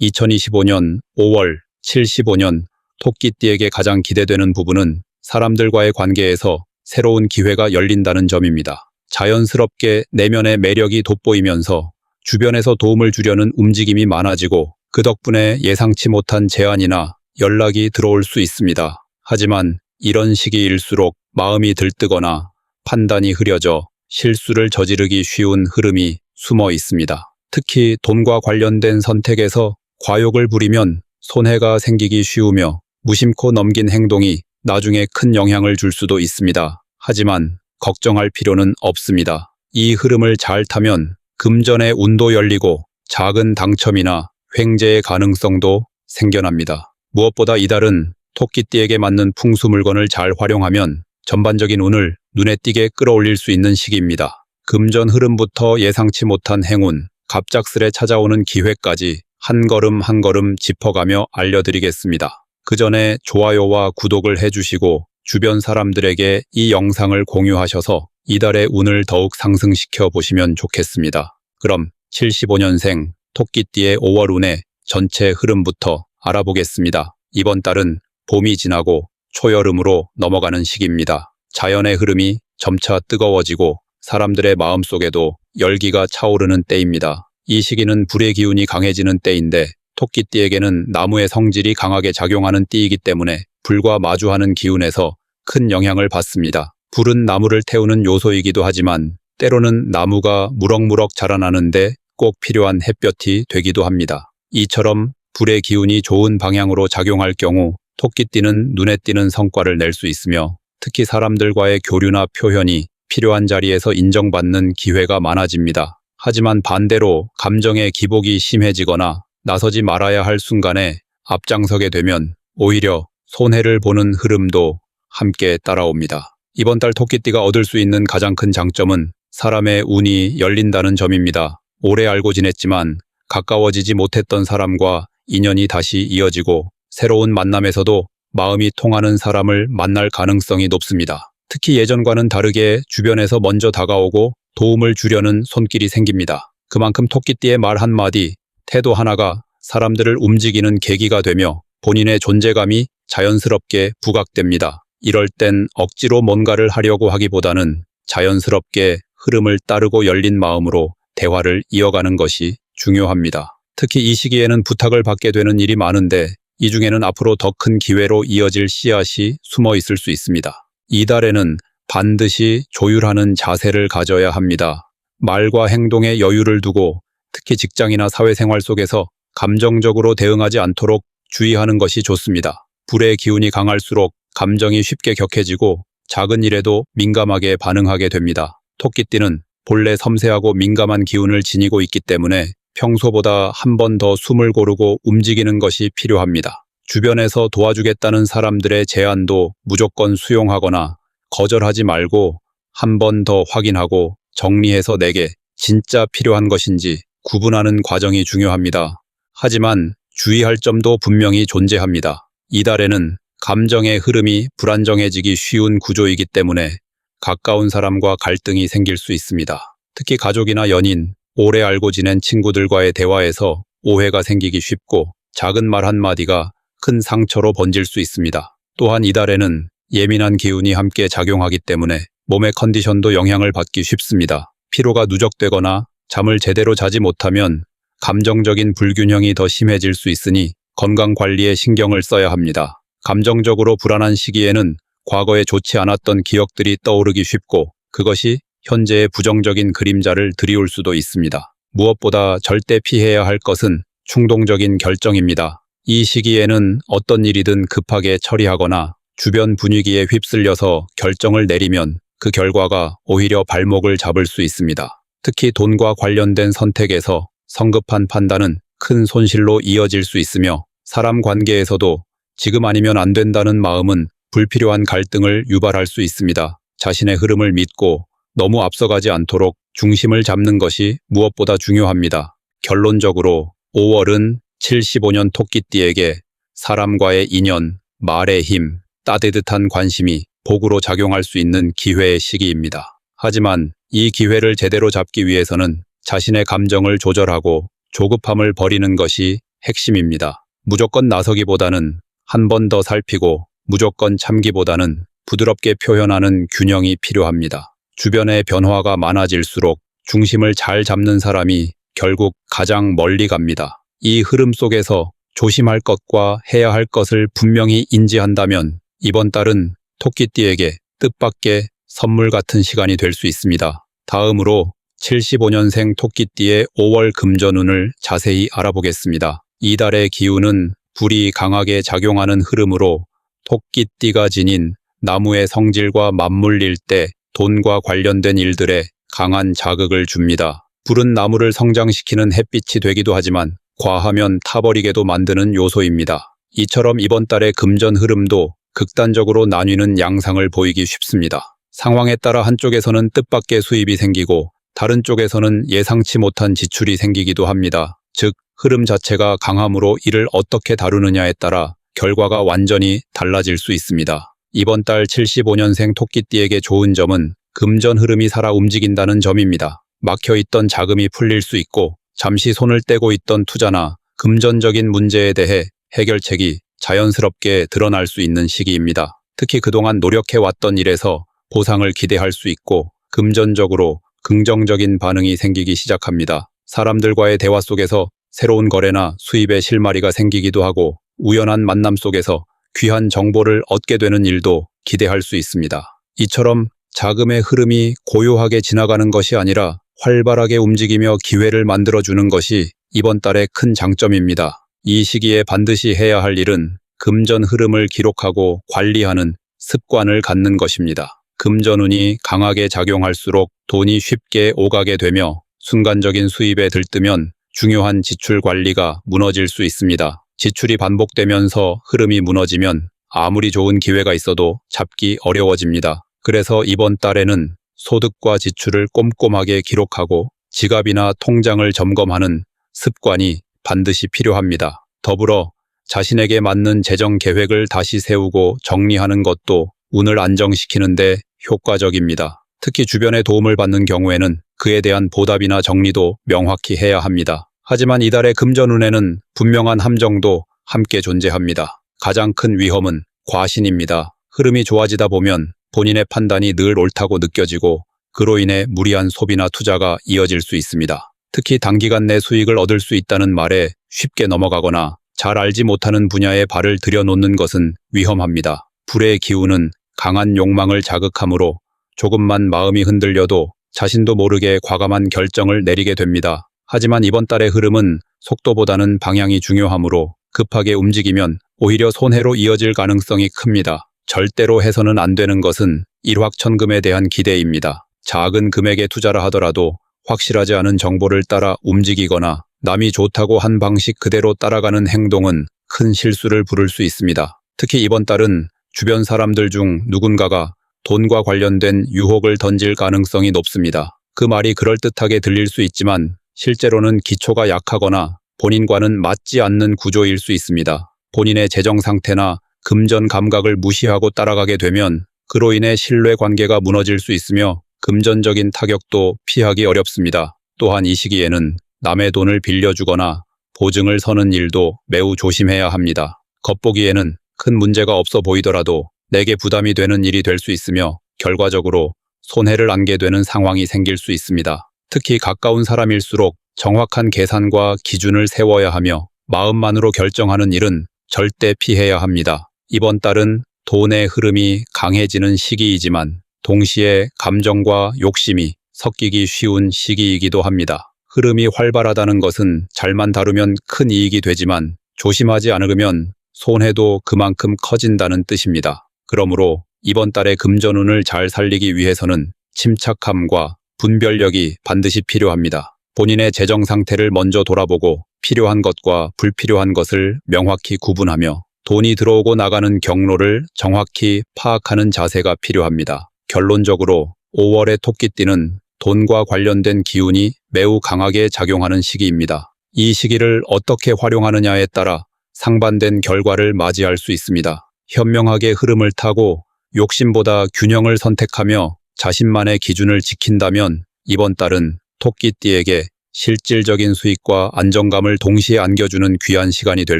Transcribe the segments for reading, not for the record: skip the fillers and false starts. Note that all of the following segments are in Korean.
2025년 5월 75년 토끼띠에게 가장 기대되는 부분은 사람들과의 관계에서 새로운 기회가 열린다는 점입니다. 자연스럽게 내면의 매력이 돋보이면서 주변에서 도움을 주려는 움직임이 많아지고 그 덕분에 예상치 못한 제안이나 연락이 들어올 수 있습니다. 하지만 이런 시기일수록 마음이 들뜨거나 판단이 흐려져 실수를 저지르기 쉬운 흐름이 숨어 있습니다. 특히 돈과 관련된 선택에서 과욕을 부리면 손해가 생기기 쉬우며 무심코 넘긴 행동이 나중에 큰 영향을 줄 수도 있습니다. 하지만 걱정할 필요는 없습니다. 이 흐름을 잘 타면 금전의 운도 열리고 작은 당첨이나 횡재의 가능성도 생겨납니다. 무엇보다 이달은 토끼띠에게 맞는 풍수 물건을 잘 활용하면 전반적인 운을 눈에 띄게 끌어올릴 수 있는 시기입니다. 금전 흐름부터 예상치 못한 행운, 갑작스레 찾아오는 기회까지 한 걸음 한 걸음 짚어가며 알려드리겠습니다. 그 전에 좋아요와 구독을 해주시고 주변 사람들에게 이 영상을 공유하셔서 이달의 운을 더욱 상승시켜 보시면 좋겠습니다. 그럼 75년생 토끼띠의 5월 운의 전체 흐름부터 알아보겠습니다. 이번 달은 봄이 지나고 초여름으로 넘어가는 시기입니다. 자연의 흐름이 점차 뜨거워지고 사람들의 마음속에도 열기가 차오르는 때입니다. 이 시기는 불의 기운이 강해지는 때인데 토끼띠에게는 나무의 성질이 강하게 작용하는 띠이기 때문에 불과 마주하는 기운에서 큰 영향을 받습니다. 불은 나무를 태우는 요소이기도 하지만 때로는 나무가 무럭무럭 자라나는데 꼭 필요한 햇볕이 되기도 합니다. 이처럼 불의 기운이 좋은 방향으로 작용할 경우 토끼띠는 눈에 띄는 성과를 낼 수 있으며 특히 사람들과의 교류나 표현이 필요한 자리에서 인정받는 기회가 많아집니다. 하지만 반대로 감정의 기복이 심해지거나 나서지 말아야 할 순간에 앞장서게 되면 오히려 손해를 보는 흐름도 함께 따라옵니다. 이번 달 토끼띠가 얻을 수 있는 가장 큰 장점은 사람의 운이 열린다는 점입니다. 오래 알고 지냈지만 가까워지지 못했던 사람과 인연이 다시 이어지고 새로운 만남에서도 마음이 통하는 사람을 만날 가능성이 높습니다. 특히 예전과는 다르게 주변에서 먼저 다가오고 도움을 주려는 손길이 생깁니다. 그만큼 토끼띠의 말 한마디, 태도 하나가 사람들을 움직이는 계기가 되며 본인의 존재감이 자연스럽게 부각됩니다. 이럴 땐 억지로 뭔가를 하려고 하기보다는 자연스럽게 흐름을 따르고 열린 마음으로 대화를 이어가는 것이 중요합니다. 특히 이 시기에는 부탁을 받게 되는 일이 많은데 이 중에는 앞으로 더 큰 기회로 이어질 씨앗이 숨어 있을 수 있습니다. 이달에는 반드시 조율하는 자세를 가져야 합니다. 말과 행동에 여유를 두고 특히 직장이나 사회생활 속에서 감정적으로 대응하지 않도록 주의하는 것이 좋습니다. 불의 기운이 강할수록 감정이 쉽게 격해지고 작은 일에도 민감하게 반응하게 됩니다. 토끼띠는 본래 섬세하고 민감한 기운을 지니고 있기 때문에 평소보다 한 번 더 숨을 고르고 움직이는 것이 필요합니다. 주변에서 도와주겠다는 사람들의 제안도 무조건 수용하거나 거절하지 말고 한 번 더 확인하고 정리해서 내게 진짜 필요한 것인지 구분하는 과정이 중요합니다. 하지만 주의할 점도 분명히 존재합니다. 이달에는 감정의 흐름이 불안정해지기 쉬운 구조이기 때문에 가까운 사람과 갈등이 생길 수 있습니다. 특히 가족이나 연인, 오래 알고 지낸 친구들과의 대화에서 오해가 생기기 쉽고 작은 말 한마디가 큰 상처로 번질 수 있습니다. 또한 이달에는 예민한 기운이 함께 작용하기 때문에 몸의 컨디션도 영향을 받기 쉽습니다. 피로가 누적되거나 잠을 제대로 자지 못하면 감정적인 불균형이 더 심해질 수 있으니 건강 관리에 신경을 써야 합니다. 감정적으로 불안한 시기에는 과거에 좋지 않았던 기억들이 떠오르기 쉽고 그것이 현재의 부정적인 그림자를 들이올 수도 있습니다. 무엇보다 절대 피해야 할 것은 충동적인 결정입니다. 이 시기에는 어떤 일이든 급하게 처리하거나 주변 분위기에 휩쓸려서 결정을 내리면 그 결과가 오히려 발목을 잡을 수 있습니다. 특히 돈과 관련된 선택에서 성급한 판단은 큰 손실로 이어질 수 있으며 사람 관계에서도 지금 아니면 안 된다는 마음은 불필요한 갈등을 유발할 수 있습니다. 자신의 흐름을 믿고 너무 앞서가지 않도록 중심을 잡는 것이 무엇보다 중요합니다. 결론적으로 5월은 75년 토끼띠에게 사람과의 인연, 말의 힘, 따뜻한 관심이 복으로 작용할 수 있는 기회의 시기입니다. 하지만 이 기회를 제대로 잡기 위해서는 자신의 감정을 조절하고 조급함을 버리는 것이 핵심입니다. 무조건 나서기보다는 한 번 더 살피고 무조건 참기보다는 부드럽게 표현하는 균형이 필요합니다. 주변의 변화가 많아질수록 중심을 잘 잡는 사람이 결국 가장 멀리 갑니다. 이 흐름 속에서 조심할 것과 해야 할 것을 분명히 인지한다면 이번 달은 토끼띠에게 뜻밖의 선물 같은 시간이 될 수 있습니다. 다음으로 75년생 토끼띠의 5월 금전운을 자세히 알아보겠습니다. 이달의 기운은 불이 강하게 작용하는 흐름으로 토끼띠가 지닌 나무의 성질과 맞물릴 때 돈과 관련된 일들에 강한 자극을 줍니다. 불은 나무를 성장시키는 햇빛이 되기도 하지만 과하면 타버리게도 만드는 요소입니다. 이처럼 이번 달의 금전 흐름도 극단적으로 나뉘는 양상을 보이기 쉽습니다. 상황에 따라 한쪽에서는 뜻밖의 수입이 생기고 다른 쪽에서는 예상치 못한 지출이 생기기도 합니다. 즉, 흐름 자체가 강함으로 이를 어떻게 다루느냐에 따라 결과가 완전히 달라질 수 있습니다. 이번 달 75년생 토끼띠에게 좋은 점은 금전 흐름이 살아 움직인다는 점입니다. 막혀있던 자금이 풀릴 수 있고 잠시 손을 떼고 있던 투자나 금전적인 문제에 대해 해결책이 자연스럽게 드러날 수 있는 시기입니다. 특히 그동안 노력해왔던 일에서 보상을 기대할 수 있고 금전적으로 긍정적인 반응이 생기기 시작합니다. 사람들과의 대화 속에서 새로운 거래나 수입의 실마리가 생기기도 하고 우연한 만남 속에서 귀한 정보를 얻게 되는 일도 기대할 수 있습니다. 이처럼 자금의 흐름이 고요하게 지나가는 것이 아니라 활발하게 움직이며 기회를 만들어주는 것이 이번 달의 큰 장점입니다. 이 시기에 반드시 해야 할 일은 금전 흐름을 기록하고 관리하는 습관을 갖는 것입니다. 금전운이 강하게 작용할수록 돈이 쉽게 오가게 되며 순간적인 수입에 들뜨면 중요한 지출 관리가 무너질 수 있습니다. 지출이 반복되면서 흐름이 무너지면 아무리 좋은 기회가 있어도 잡기 어려워집니다. 그래서 이번 달에는 소득과 지출을 꼼꼼하게 기록하고 지갑이나 통장을 점검하는 습관이 반드시 필요합니다. 더불어 자신에게 맞는 재정 계획을 다시 세우고 정리하는 것도 운을 안정시키는 데 효과적입니다. 특히 주변의 도움을 받는 경우에는 그에 대한 보답이나 정리도 명확히 해야 합니다. 하지만 이달의 금전운에는 분명한 함정도 함께 존재합니다. 가장 큰 위험은 과신입니다. 흐름이 좋아지다 보면 본인의 판단이 늘 옳다고 느껴지고 그로 인해 무리한 소비나 투자가 이어질 수 있습니다. 특히 단기간 내 수익을 얻을 수 있다는 말에 쉽게 넘어가거나 잘 알지 못하는 분야에 발을 들여놓는 것은 위험합니다. 불의 기운은 강한 욕망을 자극하므로 조금만 마음이 흔들려도 자신도 모르게 과감한 결정을 내리게 됩니다. 하지만 이번 달의 흐름은 속도보다는 방향이 중요하므로 급하게 움직이면 오히려 손해로 이어질 가능성이 큽니다. 절대로 해서는 안 되는 것은 일확천금에 대한 기대입니다. 작은 금액의 투자를 하더라도 확실하지 않은 정보를 따라 움직이거나 남이 좋다고 한 방식 그대로 따라가는 행동은 큰 실수를 부를 수 있습니다. 특히 이번 달은 주변 사람들 중 누군가가 돈과 관련된 유혹을 던질 가능성이 높습니다. 그 말이 그럴듯하게 들릴 수 있지만 실제로는 기초가 약하거나 본인과는 맞지 않는 구조일 수 있습니다. 본인의 재정 상태나 금전 감각을 무시하고 따라가게 되면 그로 인해 신뢰 관계가 무너질 수 있으며 금전적인 타격도 피하기 어렵습니다. 또한 이 시기에는 남의 돈을 빌려주거나 보증을 서는 일도 매우 조심해야 합니다. 겉보기에는 큰 문제가 없어 보이더라도 내게 부담이 되는 일이 될 수 있으며 결과적으로 손해를 안게 되는 상황이 생길 수 있습니다. 특히 가까운 사람일수록 정확한 계산과 기준을 세워야 하며 마음만으로 결정하는 일은 절대 피해야 합니다. 이번 달은 돈의 흐름이 강해지는 시기이지만 동시에 감정과 욕심이 섞이기 쉬운 시기이기도 합니다. 흐름이 활발하다는 것은 잘만 다루면 큰 이익이 되지만 조심하지 않으면 손해도 그만큼 커진다는 뜻입니다. 그러므로 이번 달의 금전운을 잘 살리기 위해서는 침착함과 분별력이 반드시 필요합니다. 본인의 재정 상태를 먼저 돌아보고 필요한 것과 불필요한 것을 명확히 구분하며 돈이 들어오고 나가는 경로를 정확히 파악하는 자세가 필요합니다. 결론적으로 5월의 토끼띠는 돈과 관련된 기운이 매우 강하게 작용하는 시기입니다. 이 시기를 어떻게 활용하느냐에 따라 상반된 결과를 맞이할 수 있습니다. 현명하게 흐름을 타고 욕심보다 균형을 선택하며 자신만의 기준을 지킨다면 이번 달은 토끼띠에게 실질적인 수익과 안정감을 동시에 안겨주는 귀한 시간이 될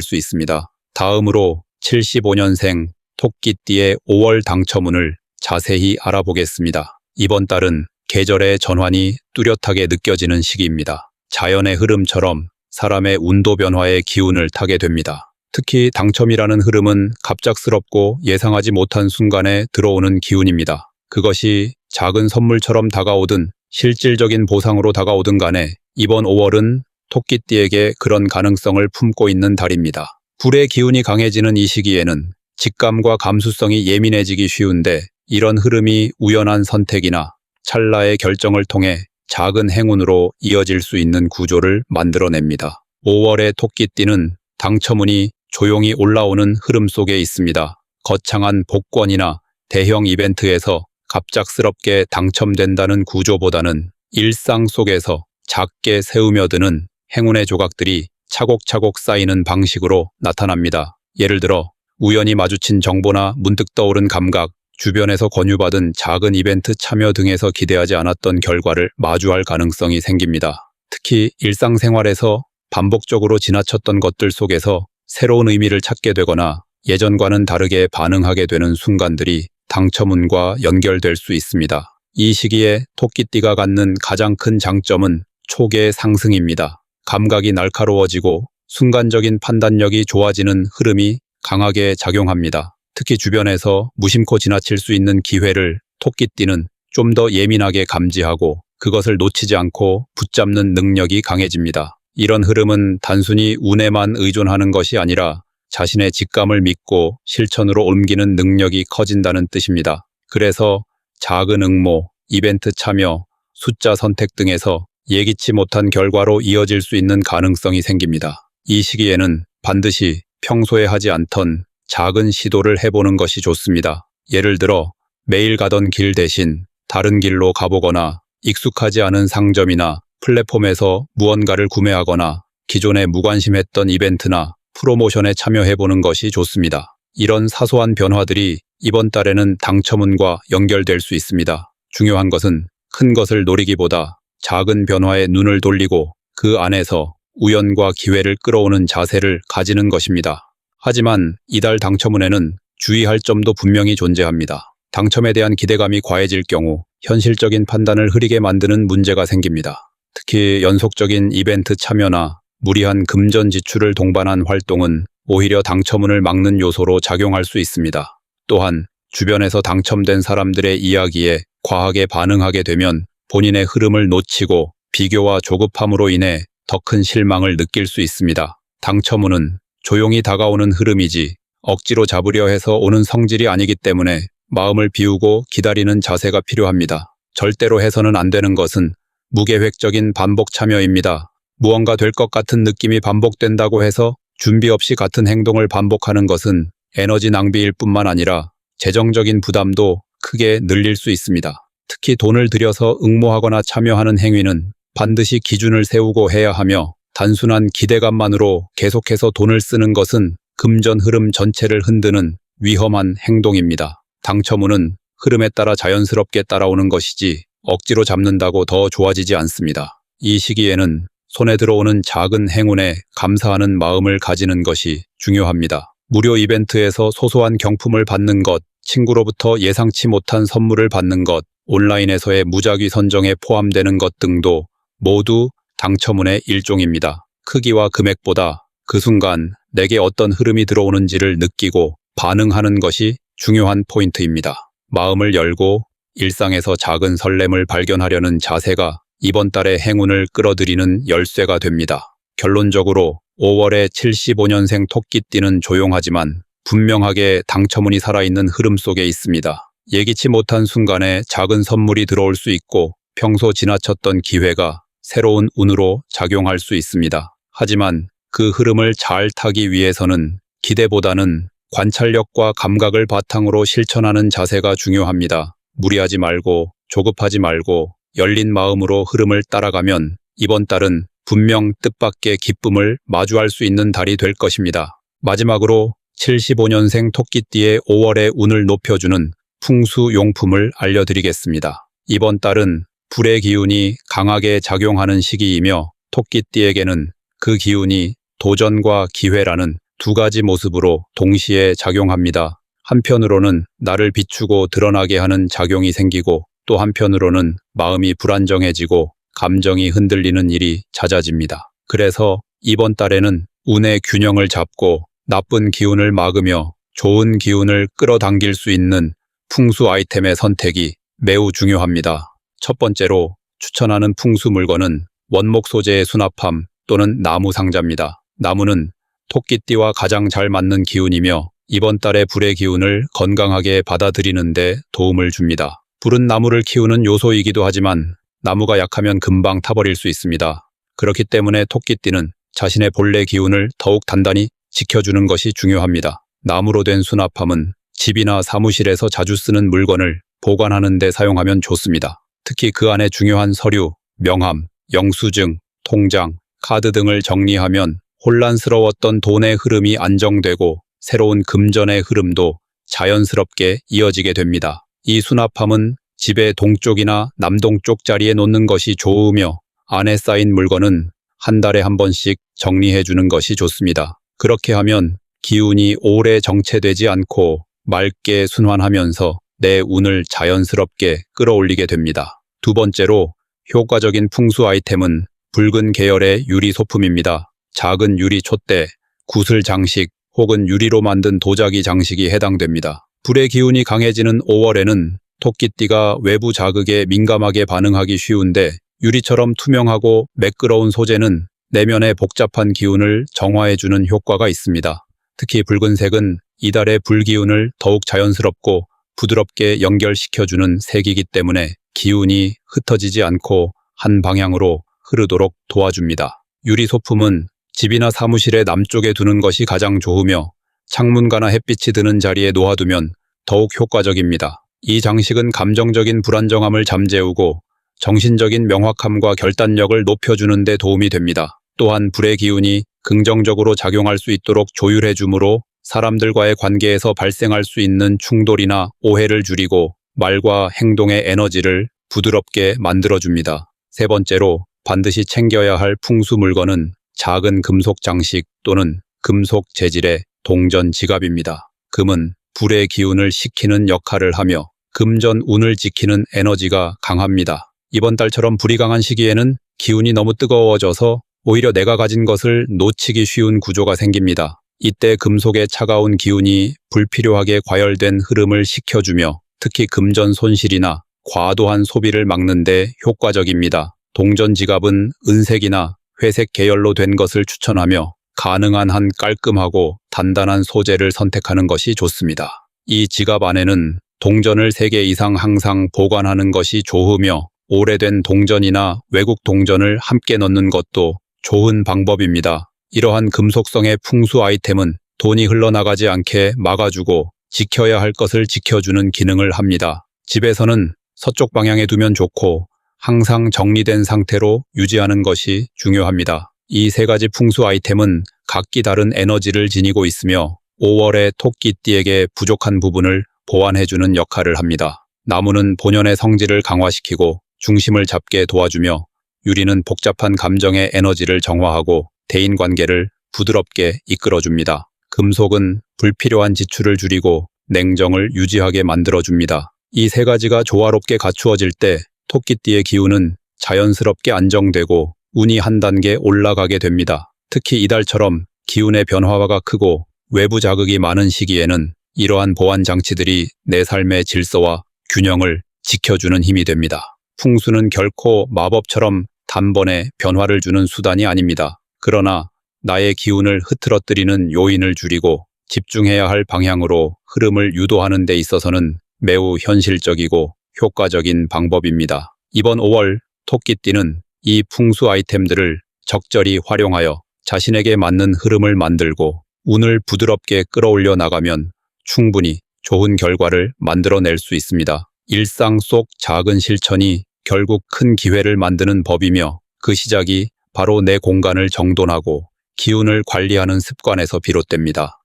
수 있습니다. 다음으로 75년생 토끼띠의 5월 당첨운을 자세히 알아보겠습니다. 이번 달은 계절의 전환이 뚜렷하게 느껴지는 시기입니다. 자연의 흐름처럼 사람의 운도 변화의 기운을 타게 됩니다. 특히 당첨이라는 흐름은 갑작스럽고 예상하지 못한 순간에 들어오는 기운입니다. 그것이 작은 선물처럼 다가오든 실질적인 보상으로 다가오든 간에 이번 5월은 토끼띠에게 그런 가능성을 품고 있는 달입니다. 불의 기운이 강해지는 이 시기에는 직감과 감수성이 예민해지기 쉬운데 이런 흐름이 우연한 선택이나 찰나의 결정을 통해 작은 행운으로 이어질 수 있는 구조를 만들어냅니다. 5월의 토끼띠는 당첨운이 조용히 올라오는 흐름 속에 있습니다. 거창한 복권이나 대형 이벤트에서 갑작스럽게 당첨된다는 구조보다는 일상 속에서 작게 세우며드는 행운의 조각들이 차곡차곡 쌓이는 방식으로 나타납니다. 예를 들어 우연히 마주친 정보나 문득 떠오른 감각, 주변에서 권유받은 작은 이벤트 참여 등에서 기대하지 않았던 결과를 마주할 가능성이 생깁니다. 특히 일상생활에서 반복적으로 지나쳤던 것들 속에서 새로운 의미를 찾게 되거나 예전과는 다르게 반응하게 되는 순간들이 당첨운과 연결될 수 있습니다. 이 시기에 토끼띠가 갖는 가장 큰 장점은 촉의 상승입니다. 감각이 날카로워지고 순간적인 판단력이 좋아지는 흐름이 강하게 작용합니다. 특히 주변에서 무심코 지나칠 수 있는 기회를 토끼띠는 좀 더 예민하게 감지하고 그것을 놓치지 않고 붙잡는 능력이 강해집니다. 이런 흐름은 단순히 운에만 의존하는 것이 아니라 자신의 직감을 믿고 실천으로 옮기는 능력이 커진다는 뜻입니다. 그래서 작은 응모, 이벤트 참여, 숫자 선택 등에서 예기치 못한 결과로 이어질 수 있는 가능성이 생깁니다. 이 시기에는 반드시 평소에 하지 않던 작은 시도를 해보는 것이 좋습니다. 예를 들어 매일 가던 길 대신 다른 길로 가보거나 익숙하지 않은 상점이나 플랫폼에서 무언가를 구매하거나 기존에 무관심했던 이벤트나 프로모션에 참여해보는 것이 좋습니다. 이런 사소한 변화들이 이번 달에는 당첨운과 연결될 수 있습니다. 중요한 것은 큰 것을 노리기보다 작은 변화에 눈을 돌리고 그 안에서 우연과 기회를 끌어오는 자세를 가지는 것입니다. 하지만 이달 당첨운에는 주의할 점도 분명히 존재합니다. 당첨에 대한 기대감이 과해질 경우 현실적인 판단을 흐리게 만드는 문제가 생깁니다. 특히 연속적인 이벤트 참여나 무리한 금전 지출을 동반한 활동은 오히려 당첨운을 막는 요소로 작용할 수 있습니다. 또한 주변에서 당첨된 사람들의 이야기에 과하게 반응하게 되면 본인의 흐름을 놓치고 비교와 조급함으로 인해 더 큰 실망을 느낄 수 있습니다. 당첨운은 조용히 다가오는 흐름이지 억지로 잡으려 해서 오는 성질이 아니기 때문에 마음을 비우고 기다리는 자세가 필요합니다. 절대로 해서는 안 되는 것은 무계획적인 반복 참여입니다. 무언가 될 것 같은 느낌이 반복된다고 해서 준비 없이 같은 행동을 반복하는 것은 에너지 낭비일 뿐만 아니라 재정적인 부담도 크게 늘릴 수 있습니다. 특히 돈을 들여서 응모하거나 참여하는 행위는 반드시 기준을 세우고 해야 하며 단순한 기대감만으로 계속해서 돈을 쓰는 것은 금전 흐름 전체를 흔드는 위험한 행동입니다. 당첨운은 흐름에 따라 자연스럽게 따라오는 것이지 억지로 잡는다고 더 좋아지지 않습니다. 이 시기에는 손에 들어오는 작은 행운에 감사하는 마음을 가지는 것이 중요합니다. 무료 이벤트에서 소소한 경품을 받는 것, 친구로부터 예상치 못한 선물을 받는 것, 온라인에서의 무작위 선정에 포함되는 것 등도 모두 당첨운의 일종입니다. 크기와 금액보다 그 순간 내게 어떤 흐름이 들어오는지를 느끼고 반응하는 것이 중요한 포인트입니다. 마음을 열고 일상에서 작은 설렘을 발견하려는 자세가 이번 달의 행운을 끌어들이는 열쇠가 됩니다. 결론적으로 5월의 75년생 토끼띠는 조용하지만 분명하게 당첨운이 살아있는 흐름 속에 있습니다. 예기치 못한 순간에 작은 선물이 들어올 수 있고 평소 지나쳤던 기회가 새로운 운으로 작용할 수 있습니다. 하지만 그 흐름을 잘 타기 위해서는 기대보다는 관찰력과 감각을 바탕으로 실천하는 자세가 중요합니다. 무리하지 말고 조급하지 말고 열린 마음으로 흐름을 따라가면 이번 달은 분명 뜻밖의 기쁨을 마주할 수 있는 달이 될 것입니다. 마지막으로 75년생 토끼띠의 5월의 운을 높여주는 풍수용품을 알려드리겠습니다. 이번 달은 불의 기운이 강하게 작용하는 시기이며 토끼띠에게는 그 기운이 도전과 기회라는 두 가지 모습으로 동시에 작용합니다. 한편으로는 나를 비추고 드러나게 하는 작용이 생기고 또 한편으로는 마음이 불안정해지고 감정이 흔들리는 일이 잦아집니다. 그래서 이번 달에는 운의 균형을 잡고 나쁜 기운을 막으며 좋은 기운을 끌어당길 수 있는 풍수 아이템의 선택이 매우 중요합니다. 첫 번째로 추천하는 풍수 물건은 원목 소재의 수납함 또는 나무 상자입니다. 나무는 토끼띠와 가장 잘 맞는 기운이며 이번 달의 불의 기운을 건강하게 받아들이는 데 도움을 줍니다. 불은 나무를 키우는 요소이기도 하지만 나무가 약하면 금방 타버릴 수 있습니다. 그렇기 때문에 토끼띠는 자신의 본래 기운을 더욱 단단히 지켜주는 것이 중요합니다. 나무로 된 수납함은 집이나 사무실에서 자주 쓰는 물건을 보관하는 데 사용하면 좋습니다. 특히 그 안에 중요한 서류, 명함, 영수증, 통장, 카드 등을 정리하면 혼란스러웠던 돈의 흐름이 안정되고 새로운 금전의 흐름도 자연스럽게 이어지게 됩니다. 이 수납함은 집의 동쪽이나 남동쪽 자리에 놓는 것이 좋으며 안에 쌓인 물건은 한 달에 한 번씩 정리해 주는 것이 좋습니다. 그렇게 하면 기운이 오래 정체되지 않고 맑게 순환하면서 내 운을 자연스럽게 끌어올리게 됩니다. 두 번째로 효과적인 풍수 아이템은 붉은 계열의 유리 소품입니다. 작은 유리 촛대, 구슬 장식 혹은 유리로 만든 도자기 장식이 해당됩니다. 불의 기운이 강해지는 5월에는 토끼띠가 외부 자극에 민감하게 반응하기 쉬운데 유리처럼 투명하고 매끄러운 소재는 내면의 복잡한 기운을 정화해주는 효과가 있습니다. 특히 붉은색은 이달의 불기운을 더욱 자연스럽고 부드럽게 연결시켜주는 색이기 때문에 기운이 흩어지지 않고 한 방향으로 흐르도록 도와줍니다. 유리 소품은 집이나 사무실의 남쪽에 두는 것이 가장 좋으며 창문가나 햇빛이 드는 자리에 놓아두면 더욱 효과적입니다. 이 장식은 감정적인 불안정함을 잠재우고 정신적인 명확함과 결단력을 높여주는 데 도움이 됩니다. 또한 불의 기운이 긍정적으로 작용할 수 있도록 조율해 주므로 사람들과의 관계에서 발생할 수 있는 충돌이나 오해를 줄이고 말과 행동의 에너지를 부드럽게 만들어줍니다. 세 번째로 반드시 챙겨야 할 풍수 물건은 작은 금속 장식 또는 금속 재질의 동전 지갑입니다. 금은 불의 기운을 식히는 역할을 하며 금전 운을 지키는 에너지가 강합니다. 이번 달처럼 불이 강한 시기에는 기운이 너무 뜨거워져서 오히려 내가 가진 것을 놓치기 쉬운 구조가 생깁니다. 이때 금속의 차가운 기운이 불필요하게 과열된 흐름을 식혀주며 특히 금전 손실이나 과도한 소비를 막는 데 효과적입니다. 동전 지갑은 은색이나 회색 계열로 된 것을 추천하며 가능한 한 깔끔하고 단단한 소재를 선택하는 것이 좋습니다. 이 지갑 안에는 동전을 3개 이상 항상 보관하는 것이 좋으며 오래된 동전이나 외국 동전을 함께 넣는 것도 좋은 방법입니다. 이러한 금속성의 풍수 아이템은 돈이 흘러나가지 않게 막아주고 지켜야 할 것을 지켜주는 기능을 합니다. 집에서는 서쪽 방향에 두면 좋고 항상 정리된 상태로 유지하는 것이 중요합니다. 이 3가지 풍수 아이템은 각기 다른 에너지를 지니고 있으며 5월의 토끼띠에게 부족한 부분을 보완해주는 역할을 합니다. 나무는 본연의 성질을 강화시키고 중심을 잡게 도와주며 유리는 복잡한 감정의 에너지를 정화하고 대인관계를 부드럽게 이끌어줍니다. 금속은 불필요한 지출을 줄이고 냉정을 유지하게 만들어줍니다. 이 3가지가 조화롭게 갖추어질 때 토끼띠의 기운은 자연스럽게 안정되고 운이 한 단계 올라가게 됩니다. 특히 이달처럼 기운의 변화가 크고 외부 자극이 많은 시기에는 이러한 보완 장치들이 내 삶의 질서와 균형을 지켜주는 힘이 됩니다. 풍수는 결코 마법처럼 단번에 변화를 주는 수단이 아닙니다. 그러나 나의 기운을 흐트러뜨리는 요인을 줄이고 집중해야 할 방향으로 흐름을 유도하는 데 있어서는 매우 현실적이고 효과적인 방법입니다. 이번 5월 토끼띠는 이 풍수 아이템들을 적절히 활용하여 자신에게 맞는 흐름을 만들고 운을 부드럽게 끌어올려 나가면 충분히 좋은 결과를 만들어낼 수 있습니다. 일상 속 작은 실천이 결국 큰 기회를 만드는 법이며 그 시작이 바로 내 공간을 정돈하고 기운을 관리하는 습관에서 비롯됩니다.